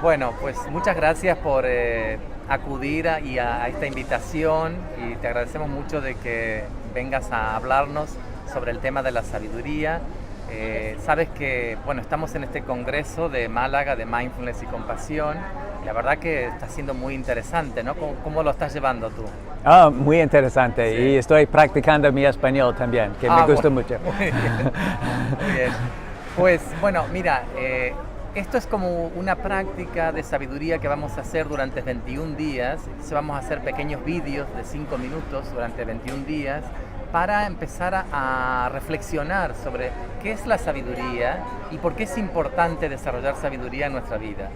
Bueno, pues muchas gracias por acudir a esta invitación y te agradecemos mucho de que vengas a hablarnos sobre el tema de la sabiduría. Sabes que, bueno, estamos en este congreso de Málaga de Mindfulness y compasión. La verdad que está siendo muy interesante, ¿no? ¿Cómo lo estás llevando tú? Muy interesante, sí. Y estoy practicando mi español también, que me gusta mucho. Muy bien. Muy bien. Pues bueno, mira, esto es como una práctica de sabiduría que vamos a hacer durante 21 días. Entonces vamos a hacer pequeños vídeos de 5 minutos durante 21 días para empezar a reflexionar sobre qué es la sabiduría y por qué es importante desarrollar sabiduría en nuestra vida.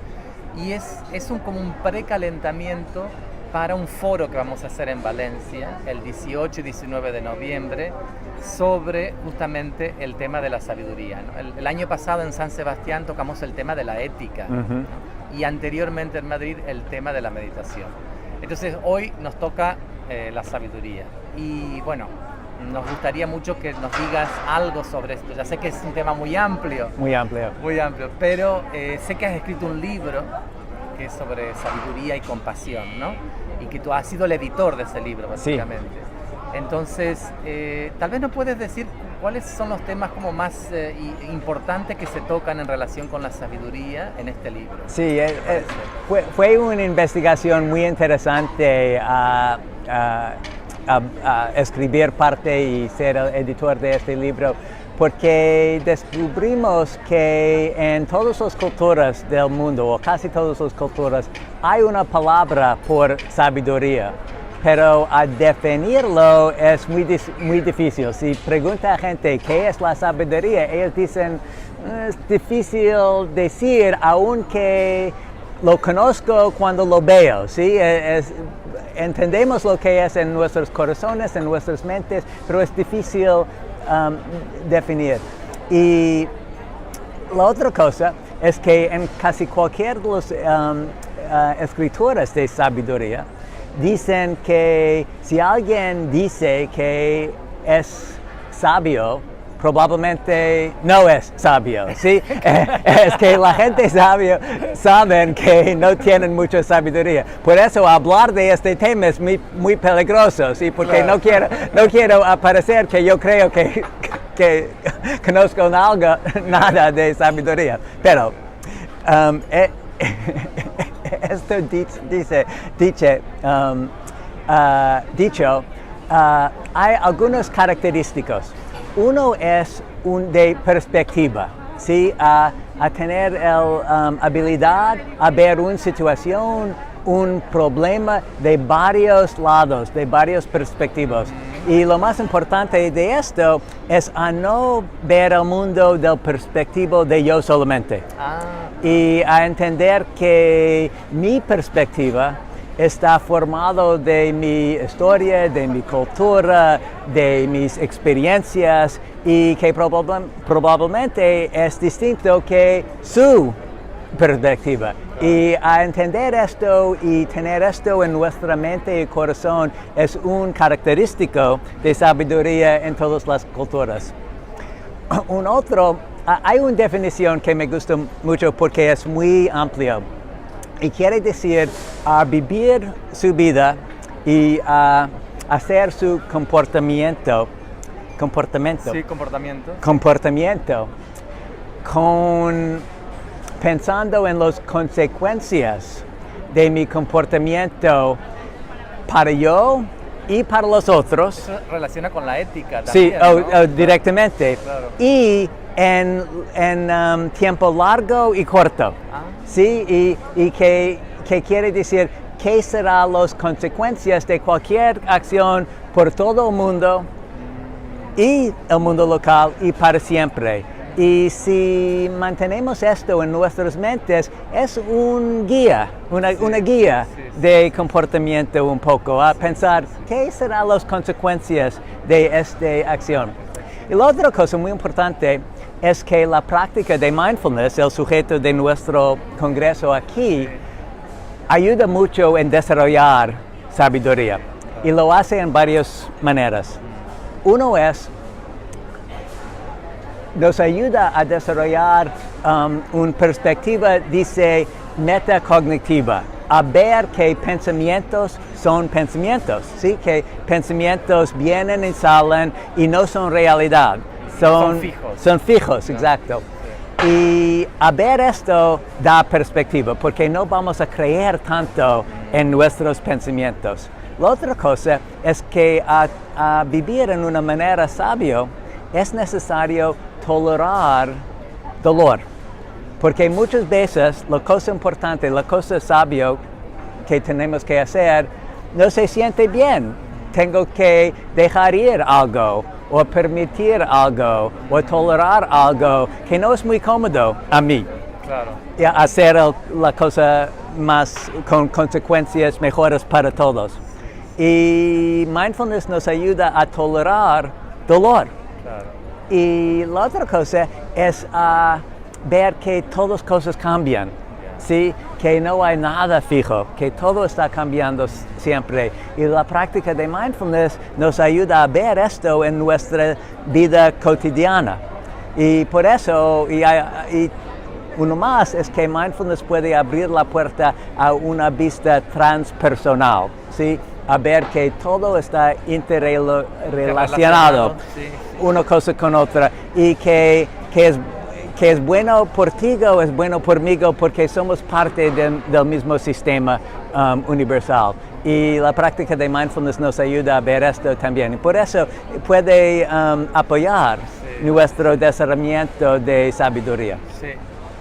Y es como un precalentamiento para un foro que vamos a hacer en Valencia el 18 y 19 de noviembre sobre justamente el tema de la sabiduría, ¿no? El año pasado en San Sebastián tocamos el tema de la ética, ¿no? Y anteriormente en Madrid el tema de la meditación. Entonces hoy nos toca la sabiduría y bueno, nos gustaría mucho que nos digas algo sobre esto. Ya sé que es un tema muy amplio. Muy amplio. Muy amplio, pero sé que has escrito un libro que es sobre sabiduría y compasión, ¿no? Y que tú has sido el editor de ese libro, básicamente. Sí. Entonces, tal vez nos puedes decir cuáles son los temas como más importantes que se tocan en relación con la sabiduría en este libro. Sí, fue una investigación muy interesante a escribir parte y ser el editor de este libro, porque descubrimos que en todas las culturas del mundo, o casi todas las culturas, hay una palabra por sabiduría, pero a definirlo es muy difícil. Si pregunta a gente qué es la sabiduría, ellos dicen, es difícil decir, aunque lo conozco cuando lo veo, ¿sí? Entendemos lo que es en nuestros corazones, en nuestras mentes, pero es difícil definir. Y la otra cosa es que en casi cualquier de las escrituras de sabiduría dicen que si alguien dice que es sabio, probablemente no es sabio, ¿sí? Es que la gente sabia saben que no tienen mucha sabiduría. Por eso hablar de este tema es muy peligroso, ¿sí? Porque claro, no quiero parecer que yo creo que conozco nada de sabiduría. Pero esto dicho, hay algunas características. Uno es de perspectiva, ¿sí? A tener la habilidad a ver una situación, un problema de varios lados, de varias perspectivas. Y lo más importante de esto es a no ver el mundo del perspectivo de yo solamente. Y a entender que mi perspectiva está formado de mi historia, de mi cultura, de mis experiencias y que probablemente es distinto que su perspectiva. Y a entender esto y tener esto en nuestra mente y corazón es un característico de sabiduría en todas las culturas. Hay una definición que me gusta mucho porque es muy amplia. Y quiere decir vivir su vida y hacer su comportamiento. Sí, comportamiento. Comportamiento. Pensando en las consecuencias de mi comportamiento para yo y para los otros. Eso relaciona con la ética también, sí, ¿no? Directamente. Claro. Y en tiempo largo y corto. Sí, y que quiere decir qué serán las consecuencias de cualquier acción por todo el mundo y el mundo local y para siempre. Y si mantenemos esto en nuestras mentes, es una guía de comportamiento un poco, a pensar qué serán las consecuencias de esta acción. Y la otra cosa muy importante es que la práctica de mindfulness, el sujeto de nuestro congreso aquí, ayuda mucho en desarrollar sabiduría y lo hace en varias maneras. Uno es, nos ayuda a desarrollar una perspectiva dice metacognitiva, a ver que pensamientos son pensamientos, ¿sí? Que pensamientos vienen y salen y no son realidad, son fijos. Son fijos, exacto. Y a ver esto da perspectiva, porque no vamos a creer tanto en nuestros pensamientos. La otra cosa es que a vivir en una manera sabia es necesario tolerar dolor. Porque muchas veces la cosa importante, la cosa sabia que tenemos que hacer no se siente bien. Tengo que dejar ir algo, o permitir algo, o tolerar algo que no es muy cómodo a mí. Claro. Y hacer la cosa más con consecuencias mejores para todos. Y mindfulness nos ayuda a tolerar dolor. Claro. Y la otra cosa es ver que todas las cosas cambian, ¿sí? Que no hay nada fijo, que todo está cambiando siempre. Y la práctica de mindfulness nos ayuda a ver esto en nuestra vida cotidiana. Y por eso, y uno más, es que mindfulness puede abrir la puerta a una vista transpersonal, ¿sí? A ver que todo está interrelacionado, sí. Una cosa con otra, y que es bueno por ti o es bueno por mí porque somos parte del mismo sistema universal. Y la práctica de mindfulness nos ayuda a ver esto también. Y por eso puede apoyar nuestro desarrollamiento de sabiduría. Sí.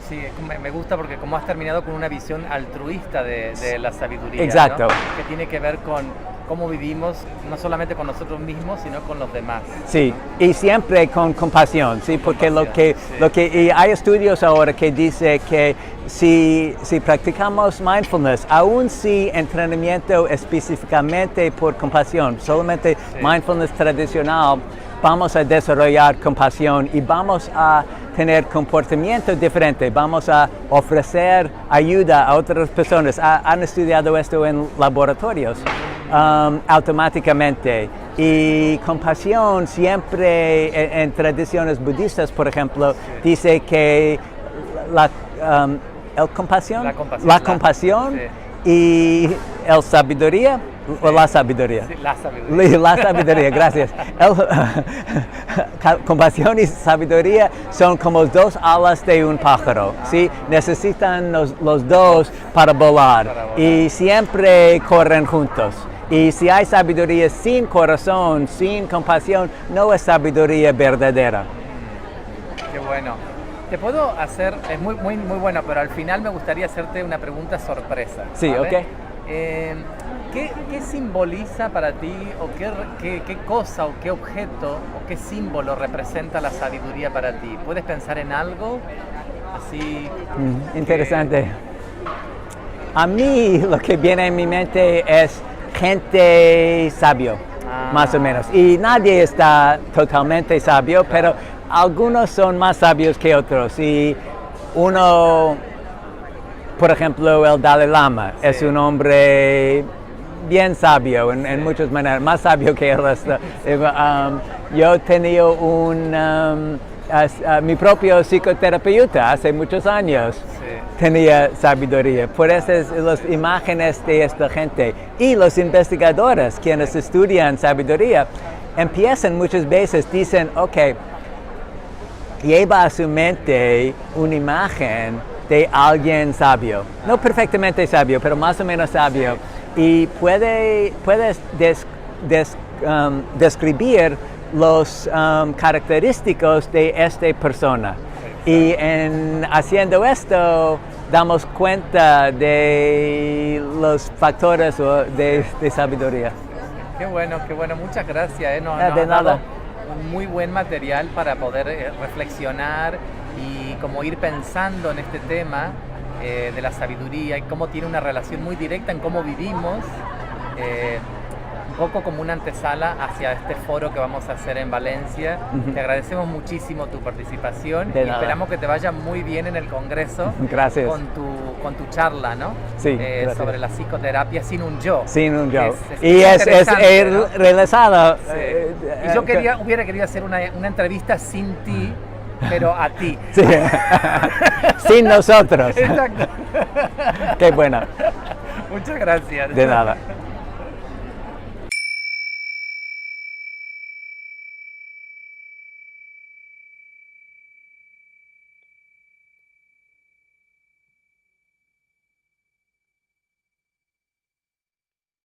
Sí, me gusta porque como has terminado con una visión altruista de la sabiduría, exacto, ¿no? Que tiene que ver con cómo vivimos, no solamente con nosotros mismos, sino con los demás. Sí, ¿no? Y siempre con compasión, ¿sí? Porque lo que y hay estudios ahora que dice que si practicamos mindfulness, aún si entrenamiento específicamente por compasión, solamente mindfulness tradicional, vamos a desarrollar compasión y vamos a tener comportamiento diferente, vamos a ofrecer ayuda a otras personas. Han estudiado esto en laboratorios automáticamente. Y compasión siempre en tradiciones budistas, por ejemplo, dice que la compasión y el sabiduría, o la sabiduría. Sí, la sabiduría. La sabiduría, gracias. Compasión y sabiduría son como dos alas de un pájaro, ¿sí? Necesitan los dos para volar y siempre corren juntos. Y si hay sabiduría sin corazón, sin compasión, no es sabiduría verdadera. Qué bueno. Te puedo hacer, es muy bueno, pero al final me gustaría hacerte una pregunta sorpresa. Sí, ¿vale? ok. ¿Qué simboliza para ti o qué cosa o qué objeto o qué símbolo representa la sabiduría para ti? ¿Puedes pensar en algo así? Interesante. A mí lo que viene en mi mente es gente sabio, más o menos. Y nadie está totalmente sabio, pero algunos son más sabios que otros. Y uno, por ejemplo, el Dalai Lama es un hombre bien sabio en muchas maneras, más sabio que el resto. Yo tenía mi propio psicoterapeuta hace muchos años. Tenía sabiduría. Por eso las imágenes de esta gente y los investigadores quienes estudian sabiduría empiezan muchas veces, dicen, ok, lleva a su mente una imagen de alguien sabio, no perfectamente sabio, pero más o menos sabio, y puedes describir los característicos de esta persona. Y en haciendo esto, damos cuenta de los factores de sabiduría. Qué bueno, muchas gracias. Nos de nada. Un muy buen material para poder reflexionar y como ir pensando en este tema de la sabiduría y cómo tiene una relación muy directa en cómo vivimos, un poco como una antesala hacia este foro que vamos a hacer en Valencia. Te agradecemos muchísimo tu participación y esperamos que te vaya muy bien en el Congreso. Gracias. Con tu charla, ¿no? Sí, sobre la psicoterapia sin un yo. Sin un yo. Es realizado. Sí. Y yo hubiera querido hacer una entrevista sin ti, pero a ti. Sí. Sin nosotros. Exacto. Qué buena. Muchas gracias. De nada.